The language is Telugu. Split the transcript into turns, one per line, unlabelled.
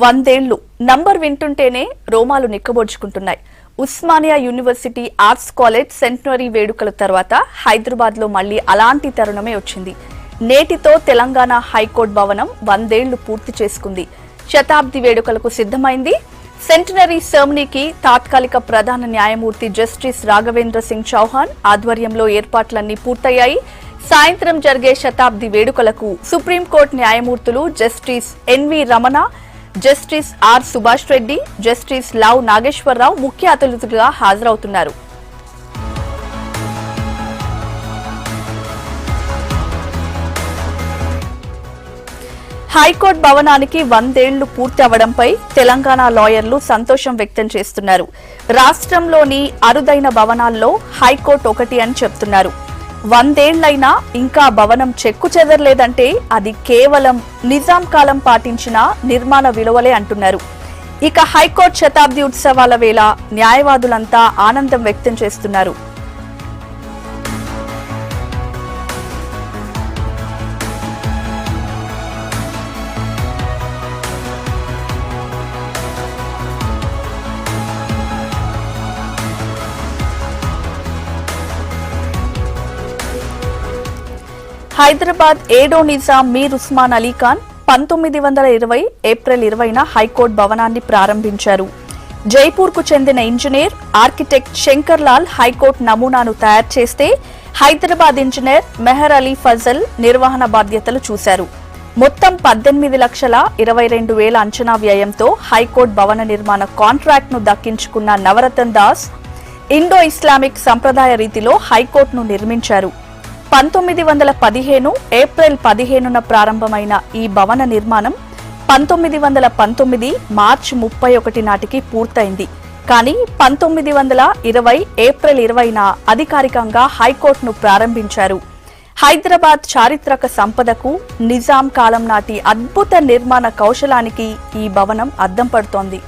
వందేళ్లు నంబర్ వింటుంటేనే రోమాలు నిక్కబొడుచుకుంటున్నాయి. Osmania university arts college centenary వేడుకల తర్వాత హైదరాబాద్ లో మళ్లీ అలాంటి తరుణమే వచ్చింది. నేటితో తెలంగాణ హైకోర్టు భవనం 100 ఏళ్లు పూర్తి చేసుకుంది. శతాబ్ది వేడుకలకు సిద్ధమైంది. సెంటనరీ సెరమనీకి తాత్కాలిక ప్రధాన న్యాయమూర్తి జస్టిస్ రాఘవేంద్ర సింగ్ చౌహాన్ ఆధ్వర్యంలో ఏర్పాట్లన్నీ పూర్తయ్యాయి. సాయంత్రం జరిగే శతాబ్ది వేడుకలకు సుప్రీంకోర్టు న్యాయమూర్తులు justice N V Ramana, justice R Subhash Reddy, justice లావ్ నాగేశ్వరరావు ముఖ్య అతిథులుగా హాజరవుతున్నారు. హైకోర్టు భవనానికి 100 ఏళ్లు పూర్తి అవడంపై తెలంగాణ లాయర్లు సంతోషం వ్యక్తం చేస్తున్నారు. రాష్ట్రంలోని అరుదైన భవనాల్లో హైకోర్టు ఒకటి అని చెప్తున్నారు. 100 ఏళ్లైనా ఇంకా భవనం చెక్కు చెదరలేదంటే అది కేవలం నిజాం కాలం పాటించిన నిర్మాణ విలువలే అంటున్నారు. ఇక హైకోర్టు శతాబ్ది ఉత్సవాల వేళ న్యాయవాదులంతా ఆనందం వ్యక్తం చేస్తున్నారు. హైదరాబాద్ ఏడో నిజాం మీర్ ఉస్మాన్ అలీ ఖాన్ 1920 ఏప్రిల్ 20న హైకోర్టు భవనాన్ని ప్రారంభించారు. జైపూర్ కు చెందిన engineer, architect Shankar Lal high court నమూనాను తయారు చేస్తే హైదరాబాద్ ఇంజనీర్ మెహర్ అలీ ఫజల్ నిర్వహణ బాధ్యతలు చూశారు. మొత్తం 18,22,000 అంచనా వ్యయంతో హైకోర్టు భవన నిర్మాణ కాంట్రాక్ట్ ను దక్కించుకున్న నవరతన్ దాస్ ఇండో ఇస్లామిక్ సంప్రదాయ రీతిలో హైకోర్టును నిర్మించారు. 1915 ఏప్రిల్ 15న ప్రారంభమైన ఈ భవన నిర్మాణం 1919 మార్చి 31 నాటికి పూర్తయింది. కానీ 1920 ఏప్రిల్ 20న అధికారికంగా హైకోర్టును ప్రారంభించారు. హైదరాబాద్ చారిత్రక సంపదకు, నిజాం కాలం నాటి అద్భుత నిర్మాణ కౌశలానికి ఈ భవనం అద్దం పడుతోంది.